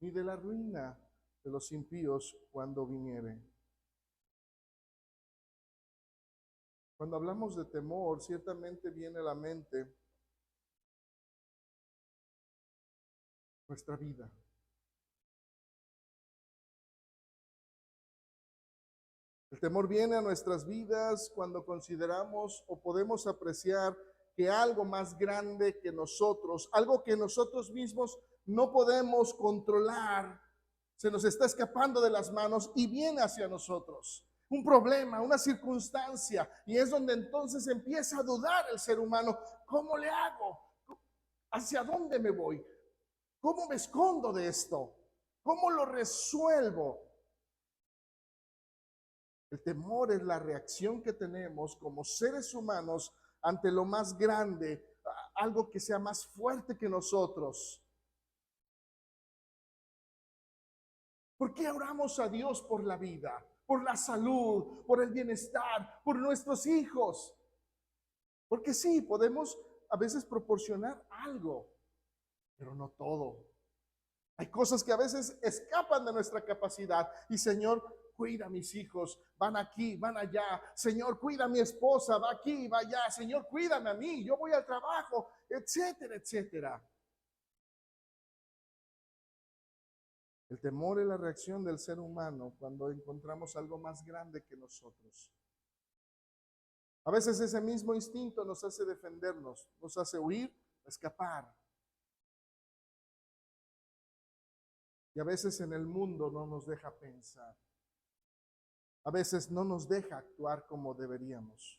ni de la ruina de los impíos cuando viniere. Cuando hablamos de temor, ciertamente viene a la mente nuestra vida. El temor viene a nuestras vidas cuando consideramos o podemos apreciar que algo más grande que nosotros, algo que nosotros mismos no podemos controlar, se nos está escapando de las manos y viene hacia nosotros. Un problema, una circunstancia, y es donde entonces empieza a dudar el ser humano. ¿Cómo le hago? ¿Hacia dónde me voy? ¿Cómo me escondo de esto? ¿Cómo lo resuelvo? El temor es la reacción que tenemos como seres humanos ante lo más grande, algo que sea más fuerte que nosotros. ¿Por qué oramos a Dios por la vida, por la salud, por el bienestar, por nuestros hijos? Porque sí, podemos a veces proporcionar algo, pero no todo. Hay cosas que a veces escapan de nuestra capacidad. Y Señor, cuida a mis hijos, van aquí, van allá. Señor, cuida a mi esposa, va aquí, va allá. Señor, cuídame a mí, yo voy al trabajo, etcétera, etcétera. El temor es la reacción del ser humano cuando encontramos algo más grande que nosotros. A veces ese mismo instinto nos hace defendernos, nos hace huir, escapar. Y a veces en el mundo no nos deja pensar. A veces no nos deja actuar como deberíamos.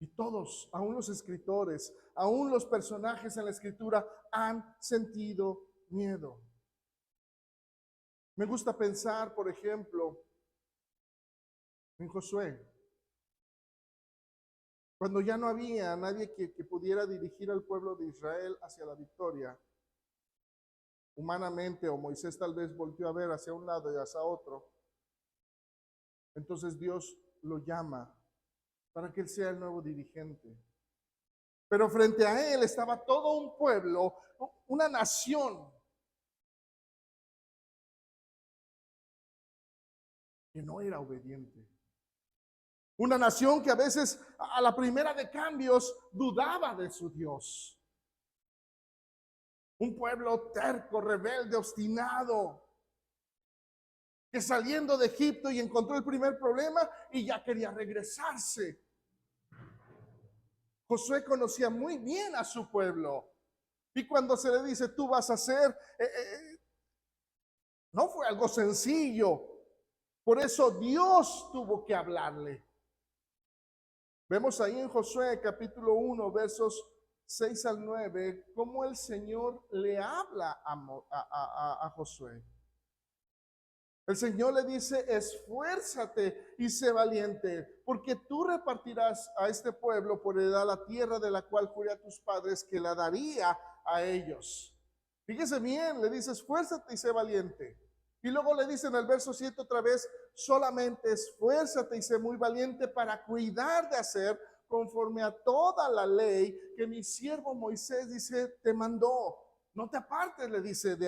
Y todos, aún los escritores, aún los personajes en la escritura han sentido miedo. Me gusta pensar, por ejemplo, en Josué. Cuando ya no había nadie que pudiera dirigir al pueblo de Israel hacia la victoria, humanamente, o Moisés tal vez volvió a ver hacia un lado y hacia otro, entonces Dios lo llama para que él sea el nuevo dirigente. Pero frente a él estaba todo un pueblo, una nación que no era obediente. Una nación que a veces a la primera de cambios dudaba de su Dios. Un pueblo terco, rebelde, obstinado, que saliendo de Egipto y encontró el primer problema y ya quería regresarse. Josué conocía muy bien a su pueblo. Y cuando se le dice, tú vas a hacer, no fue algo sencillo. Por eso Dios tuvo que hablarle. Vemos ahí en Josué capítulo 1, versos 6 al 9, cómo el Señor le habla a Josué. El Señor le dice, esfuérzate y sé valiente, porque tú repartirás a este pueblo por heredad la tierra de la cual juré a tus padres que la daría a ellos. Fíjese bien, le dice, esfuérzate y sé valiente. Y luego le dice en el verso 7 otra vez, solamente esfuérzate y sé muy valiente para cuidar de hacer conforme a toda la ley que mi siervo Moisés, dice, te mandó. No te apartes, le dice,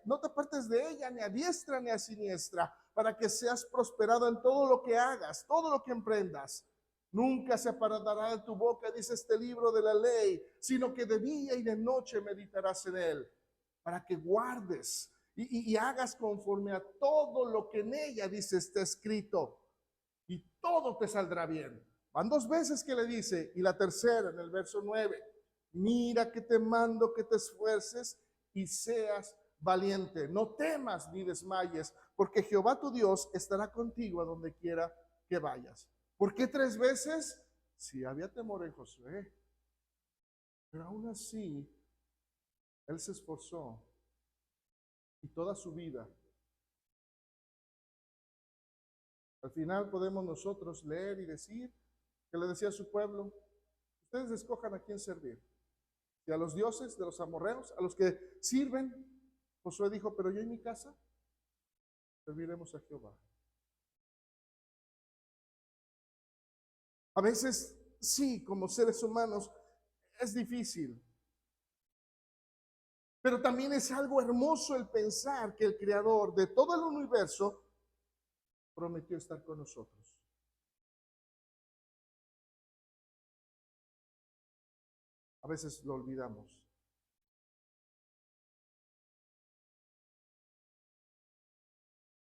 no te apartes de ella, ni a diestra ni a siniestra, para que seas prosperado en todo lo que hagas, todo lo que emprendas. Nunca se apartará de tu boca, dice este libro de la ley, sino que de día y de noche meditarás en él, para que guardes y hagas conforme a todo lo que en ella, dice, está escrito, y todo te saldrá bien. Van dos veces que le dice, y la tercera en el verso 9. Mira que te mando que te esfuerces y seas valiente. No temas ni desmayes, porque Jehová tu Dios estará contigo a donde quiera que vayas. ¿Por qué tres veces? Sí, había temor en Josué, pero aún así, él se esforzó y toda su vida. Al final podemos nosotros leer y decir que le decía a su pueblo, ustedes escojan a quién servir. Y a los dioses de los amorreos, a los que sirven. Josué dijo, pero yo y mi casa serviremos a Jehová. A veces, sí, como seres humanos, es difícil. Pero también es algo hermoso el pensar que el creador de todo el universo prometió estar con nosotros. A veces lo olvidamos.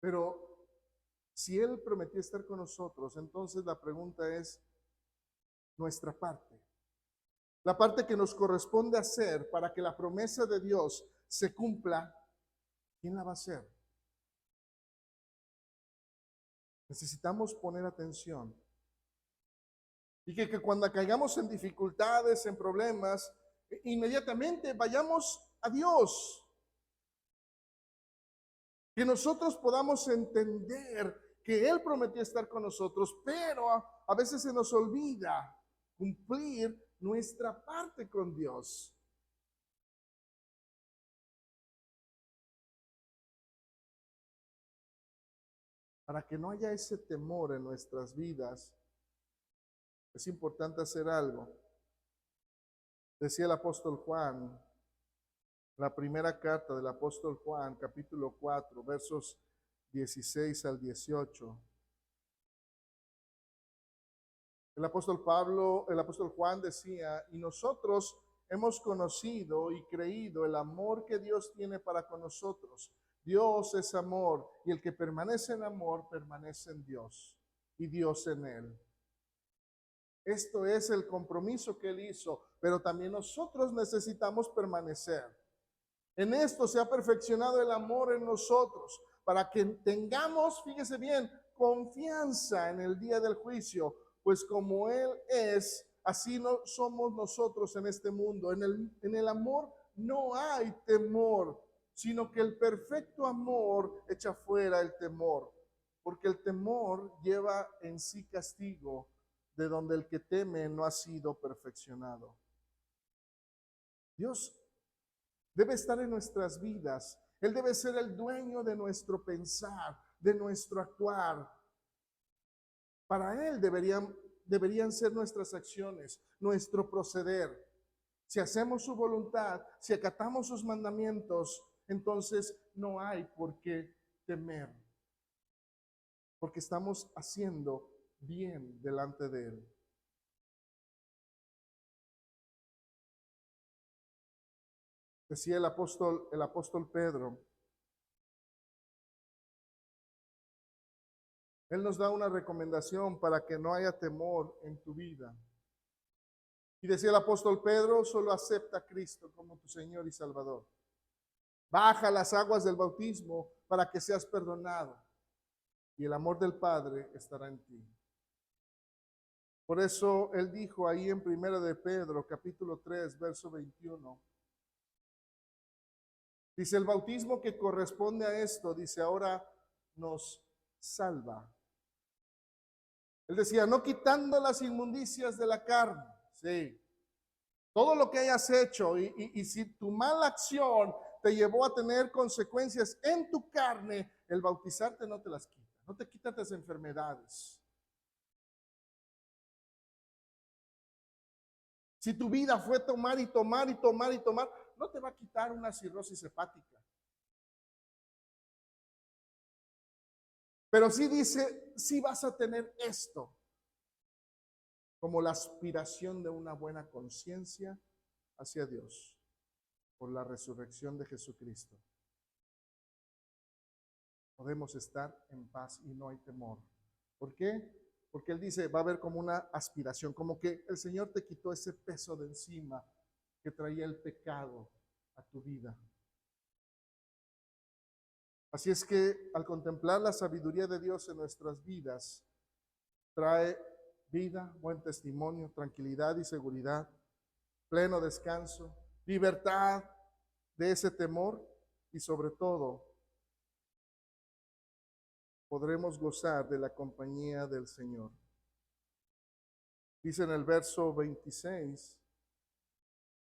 Pero si Él prometió estar con nosotros, entonces la pregunta es nuestra parte. La parte que nos corresponde hacer para que la promesa de Dios se cumpla, ¿quién la va a hacer? Necesitamos poner atención. Y que cuando caigamos en dificultades, en problemas, inmediatamente vayamos a Dios. Que nosotros podamos entender que Él prometió estar con nosotros, pero a veces se nos olvida cumplir nuestra parte con Dios. Para que no haya ese temor en nuestras vidas, es importante hacer algo. Decía el apóstol Juan, la primera carta del apóstol Juan, capítulo 4, versos 16 al 18. El apóstol Juan decía, y nosotros hemos conocido y creído el amor que Dios tiene para con nosotros. Dios es amor, y el que permanece en amor permanece en Dios, y Dios en él. Esto es el compromiso que Él hizo, pero también nosotros necesitamos permanecer. En esto se ha perfeccionado el amor en nosotros, para que tengamos, fíjese bien, confianza en el día del juicio, pues como Él es, así no somos nosotros en este mundo. En el amor no hay temor, sino que el perfecto amor echa fuera el temor, porque el temor lleva en sí castigo, de donde el que teme no ha sido perfeccionado. Dios debe estar en nuestras vidas. Él debe ser el dueño de nuestro pensar, de nuestro actuar. Para Él deberían ser nuestras acciones, nuestro proceder. Si hacemos su voluntad, si acatamos sus mandamientos, entonces no hay por qué temer, porque estamos haciendo bien delante de Él. Decía el apóstol Pedro, él nos da una recomendación para que no haya temor en tu vida. Y decía el apóstol Pedro, solo acepta a Cristo como tu Señor y Salvador. Baja las aguas del bautismo para que seas perdonado, y el amor del Padre estará en ti. Por eso él dijo ahí en 1 de Pedro, capítulo 3, verso 21. Dice, el bautismo que corresponde a esto, dice, ahora nos salva. Él decía, no quitando las inmundicias de la carne. Sí. Todo lo que hayas hecho y si tu mala acción te llevó a tener consecuencias en tu carne, el bautizarte no te las quita. No te quita las enfermedades. Si tu vida fue tomar y tomar y tomar y tomar, no te va a quitar una cirrosis hepática. Pero sí dice, sí vas a tener esto, como la aspiración de una buena conciencia hacia Dios, por la resurrección de Jesucristo. Podemos estar en paz y no hay temor. ¿Por qué? Porque Él dice, va a haber como una aspiración, como que el Señor te quitó ese peso de encima que traía el pecado a tu vida. Así es que al contemplar la sabiduría de Dios en nuestras vidas, trae vida, buen testimonio, tranquilidad y seguridad, pleno descanso, libertad de ese temor y sobre todo podremos gozar de la compañía del Señor. Dice en el verso 26,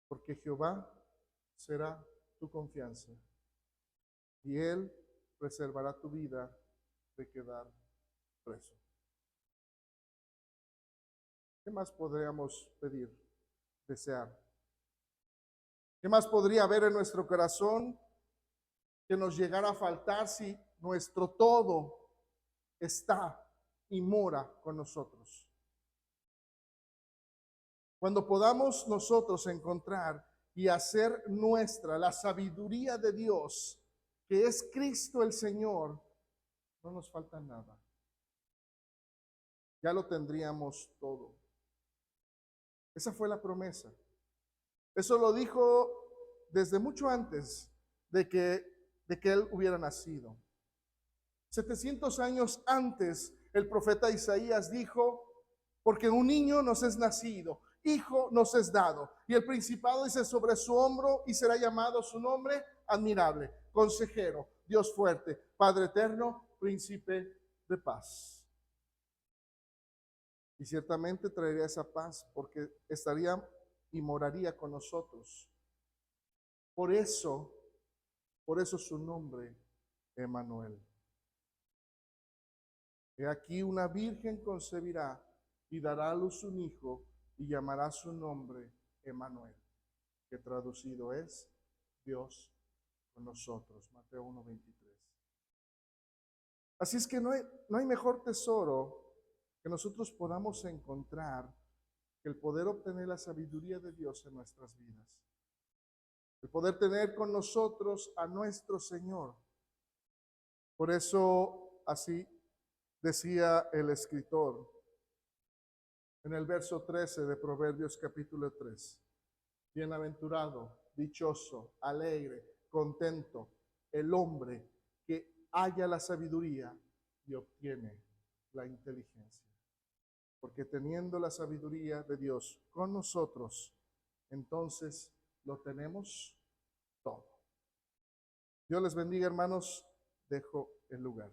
porque Jehová será tu confianza y Él preservará tu vida de quedar preso. ¿Qué más podríamos pedir, desear? ¿Qué más podría haber en nuestro corazón que nos llegara a faltar si nuestro todo está y mora con nosotros? Cuando podamos nosotros encontrar y hacer nuestra la sabiduría de Dios, que es Cristo el Señor, no nos falta nada. Ya lo tendríamos todo. Esa fue la promesa. Eso lo dijo desde mucho antes de que Él hubiera nacido. 700 años antes, el profeta Isaías dijo, porque un niño nos es nacido, hijo nos es dado, y el principado dice sobre su hombro, y será llamado su nombre admirable, consejero, Dios fuerte, Padre eterno, príncipe de paz. Y ciertamente traería esa paz porque estaría y moraría con nosotros. Por eso su nombre, Emmanuel. He aquí una virgen concebirá y dará a luz un hijo y llamará su nombre Emmanuel, que traducido es Dios con nosotros. Mateo 1:23. Así es que no hay mejor tesoro que nosotros podamos encontrar que el poder obtener la sabiduría de Dios en nuestras vidas. El poder tener con nosotros a nuestro Señor. Por eso así decía el escritor en el verso 13 de Proverbios capítulo 3. Bienaventurado, dichoso, alegre, contento, el hombre que halla la sabiduría y obtiene la inteligencia. Porque teniendo la sabiduría de Dios con nosotros, entonces lo tenemos todo. Dios les bendiga, hermanos. Dejo el lugar.